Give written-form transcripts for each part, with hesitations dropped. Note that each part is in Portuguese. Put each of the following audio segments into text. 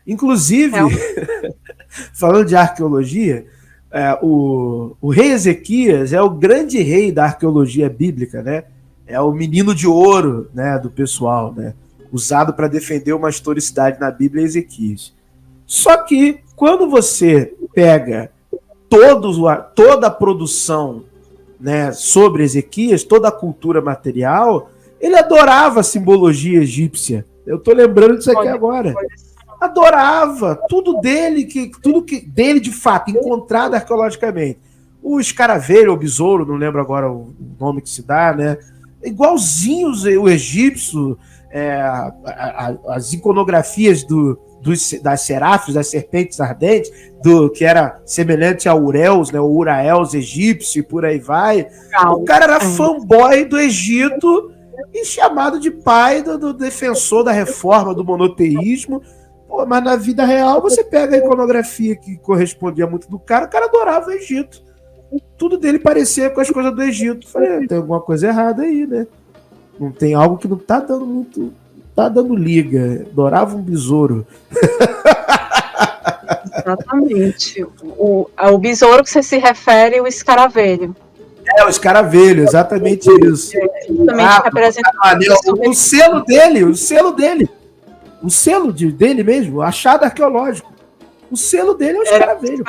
Inclusive, falando de arqueologia, o rei Ezequias é o grande rei da arqueologia bíblica, né? É o menino de ouro, né, do pessoal, né? Usado para defender uma historicidade na Bíblia, é Ezequias. Só que quando você pega toda a produção, né, sobre Ezequias, toda a cultura material, ele adorava a simbologia egípcia. Eu estou lembrando disso aqui agora. Adorava tudo dele, tudo que dele de fato, encontrado arqueologicamente. O escaravelho, ou besouro, não lembro agora o nome que se dá, né? Igualzinhos o egípcio, as iconografias das serafes, das serpentes ardentes, que era semelhante a Ureus, né, o Uraels egípcio e por aí vai. O cara era fanboy do Egito e chamado de pai do defensor da reforma, do monoteísmo. Pô, mas na vida real você pega a iconografia que correspondia muito do cara, o cara adorava o Egito. Tudo dele parecia com as coisas do Egito. Falei, tem alguma coisa errada aí, né? Não tem algo que não tá dando muito... Tá dando liga. Adorava um besouro. Exatamente. O besouro que você se refere, o escaravelho. O escaravelho, exatamente isso. Justamente representa o selo dele. O selo dele mesmo, achado arqueológico. O selo dele é o escaravelho.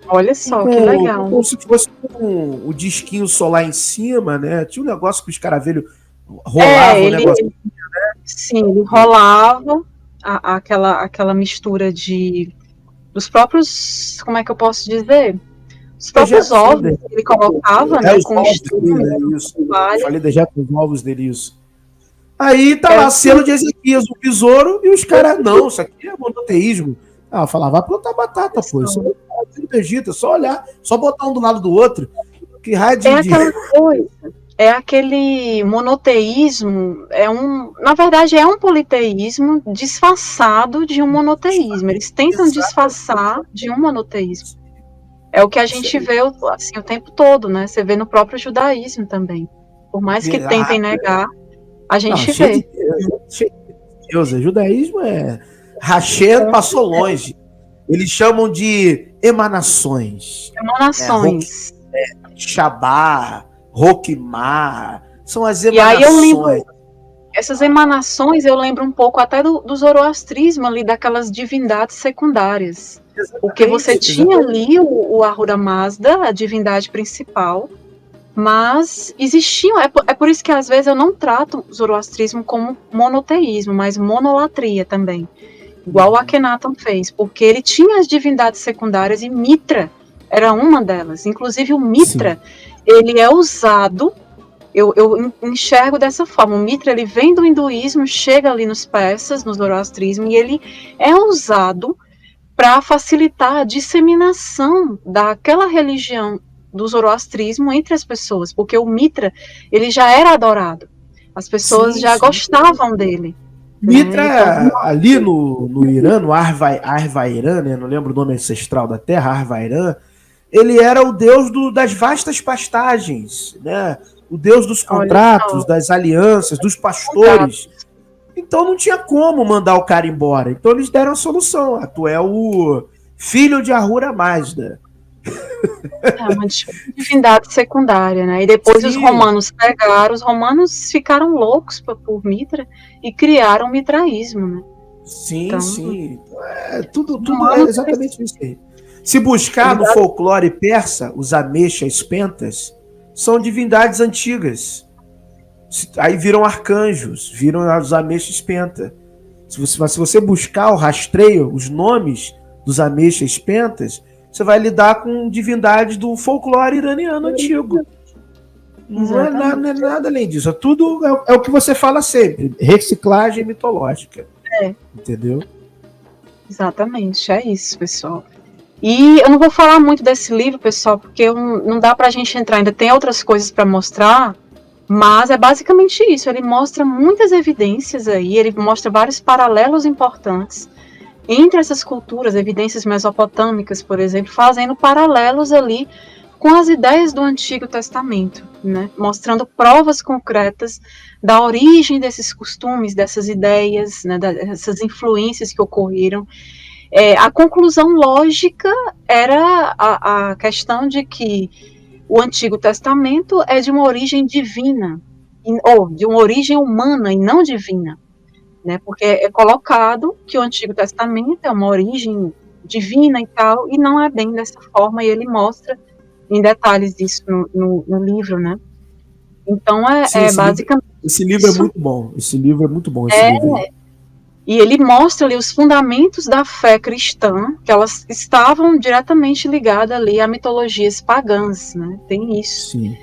Olha só, que legal. Como se fosse o disquinho solar em cima, né? Tinha um negócio que o escaravelho rolava o negócio. Sim, ele rolava aquela mistura dos próprios, como é que eu posso dizer? Os próprios ovos que ele colocava, né? Com mistura. Eu falei dos ovos dele, isso. Aí tá lá, selo de Ezequias, o besouro, e os caras, não, isso aqui é monoteísmo. Eu falava, vai plantar batata, pô. Isso não é do Egito, é só olhar, só botar um do lado do outro. Que raio de... aquela coisa. É aquele monoteísmo, na verdade é um politeísmo disfarçado de um monoteísmo. Eles tentam disfarçar de um monoteísmo. É o que a gente vê assim, o tempo todo, né? Você vê no próprio judaísmo também. Por mais que tentem negar, a gente vê. Deus, o judaísmo Hashem passou longe. Eles chamam de emanações. Emanações. Shabá, Roquimar, são as emanações. E aí eu lembro, essas emanações eu lembro um pouco até do zoroastrismo ali, daquelas divindades secundárias. Porque você tinha ali o Ahura Mazda, a divindade principal, mas existiam, é por isso que às vezes eu não trato o zoroastrismo como monoteísmo, mas monolatria também, igual o Akhenaton fez, porque ele tinha as divindades secundárias e Mitra era uma delas. Inclusive o Mitra, ele é usado, eu enxergo dessa forma, o Mitra ele vem do hinduísmo, chega ali nos persas, no zoroastrismo, e ele é usado para facilitar a disseminação daquela religião do zoroastrismo entre as pessoas, porque o Mitra, ele já era adorado, as pessoas já gostavam dele. Mitra, então, ali no Irã, no Arvairan, né, não lembro o nome ancestral da terra, Arvairan, ele era o deus das vastas pastagens, né? O deus dos contratos, das alianças, dos pastores. Então não tinha como mandar o cara embora. Então eles deram a solução. Tu é o filho de Ahura Mazda. É uma divindade secundária, né? E depois os romanos pegaram, os romanos ficaram loucos por Mitra e criaram o mitraísmo, né? Sim, então, sim. Tudo é exatamente isso aí. Se buscar no folclore persa, os ameixas pentas são divindades antigas. Aí viram arcanjos, viram os ameixas penta. Se você buscar o rastreio, os nomes dos ameixas pentas, você vai lidar com divindades do folclore iraniano antigo. Não é nada além disso. Tudo é o que você fala sempre. Reciclagem mitológica. Entendeu? Exatamente, é isso, pessoal. E eu não vou falar muito desse livro, pessoal, porque não dá pra gente entrar, ainda tem outras coisas para mostrar, mas é basicamente isso. Ele mostra muitas evidências aí, ele mostra vários paralelos importantes entre essas culturas, evidências mesopotâmicas, por exemplo, fazendo paralelos ali com as ideias do Antigo Testamento, né? Mostrando provas concretas da origem desses costumes, dessas ideias, né? Dessas influências que ocorreram. A conclusão lógica era a questão de que o Antigo Testamento é de uma origem divina, ou de uma origem humana e não divina, né? Porque é colocado que o Antigo Testamento é uma origem divina e tal, e não é bem dessa forma, e ele mostra em detalhes isso no livro, né? Então, Sim, basicamente esse livro é muito bom, esse livro é muito bom, esse livro aí. E ele mostra ali os fundamentos da fé cristã, que elas estavam diretamente ligadas ali a mitologias pagãs, né? Tem isso. Sim.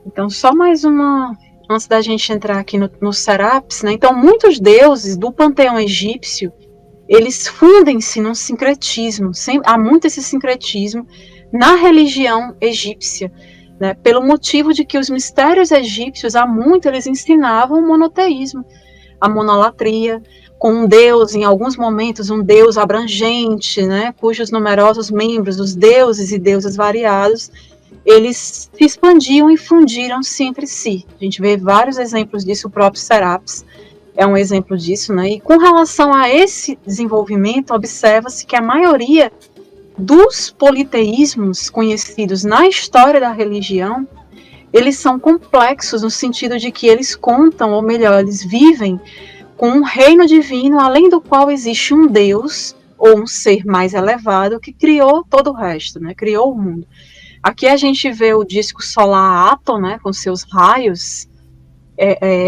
Então, só mais uma, antes da gente entrar aqui no Serapis, né? Então, muitos deuses do panteão egípcio, eles fundem-se num sincretismo, há muito esse sincretismo na religião egípcia, né? Pelo motivo de que os mistérios egípcios, há muito, eles ensinavam o monoteísmo, a monolatria, com um Deus, em alguns momentos, um Deus abrangente, né, cujos numerosos membros, os deuses e deusas variados, eles se expandiam e fundiram-se entre si. A gente vê vários exemplos disso, o próprio Serapis é um exemplo disso, né, e com relação a esse desenvolvimento, observa-se que a maioria dos politeísmos conhecidos na história da religião, eles são complexos no sentido de que eles contam, ou melhor, eles vivem com um reino divino, além do qual existe um Deus, ou um ser mais elevado, que criou todo o resto, né? Criou o mundo. Aqui a gente vê o disco solar Aton, né? Com seus raios.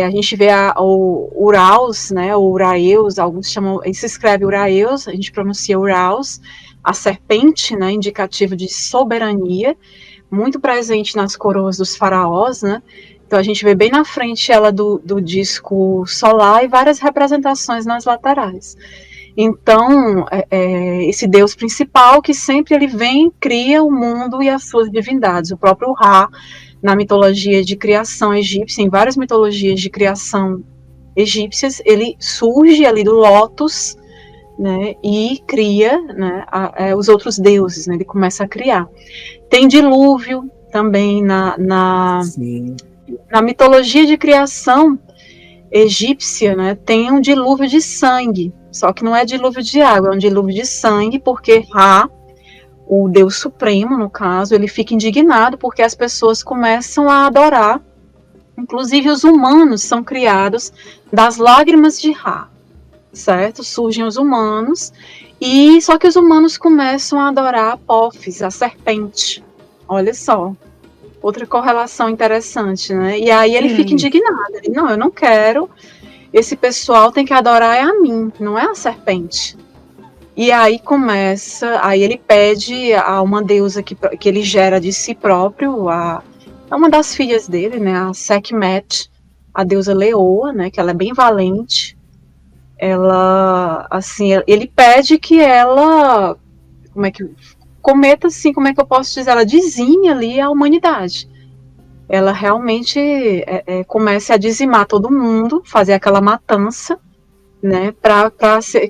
A gente vê o Uraus, né? O Uraeus, alguns chamam, ele se escreve Uraeus, a gente pronuncia Uraus, a serpente, né? Indicativo de soberania, muito presente nas coroas dos faraós, né? Então a gente vê bem na frente ela do disco solar e várias representações nas laterais. Então, esse Deus principal que sempre ele vem, cria o mundo e as suas divindades. O próprio Ra, na mitologia de criação egípcia, em várias mitologias de criação egípcias, ele surge ali do lótus, né, e cria, né, os outros deuses, né, ele começa a criar. Tem dilúvio também na mitologia de criação egípcia, né, tem um dilúvio de sangue, só que não é dilúvio de água, é um dilúvio de sangue, porque Ra, o Deus Supremo, no caso, ele fica indignado porque as pessoas começam a adorar, inclusive os humanos são criados das lágrimas de Ra, certo? Surgem os humanos, e só que os humanos começam a adorar Apófis, a serpente, olha só. Outra correlação interessante, né? E aí ele fica indignado. Ele, não, eu não quero. Esse pessoal tem que adorar a mim, não é a serpente. E aí aí ele pede a uma deusa que ele gera de si próprio, a uma das filhas dele, né? A Sekhmet, a deusa leoa, né? Que ela é bem valente. Ela, assim, ele pede que ela, cometa, assim, como é que eu posso dizer, ela dizime ali a humanidade. Ela realmente comece a dizimar todo mundo, fazer aquela matança, né, para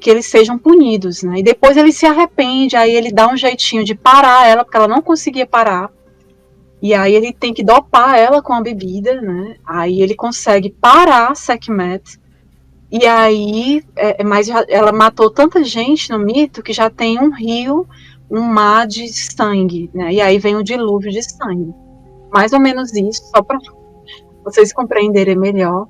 que eles sejam punidos, né, e depois ele se arrepende, aí ele dá um jeitinho de parar ela, porque ela não conseguia parar, e aí ele tem que dopar ela com a bebida, né, aí ele consegue parar a Sekhmet, e aí, mas ela matou tanta gente no mito, que já tem um rio, um mar de sangue, né? E aí vem o dilúvio de sangue. Mais ou menos isso, só para vocês compreenderem melhor.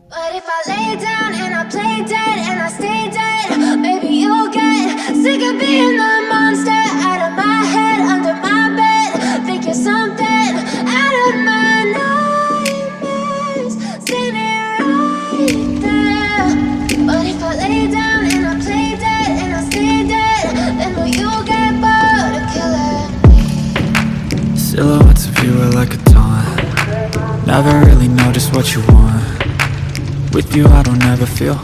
Silhouettes of you are like a taunt. Never really know just what you want. With you I don't ever feel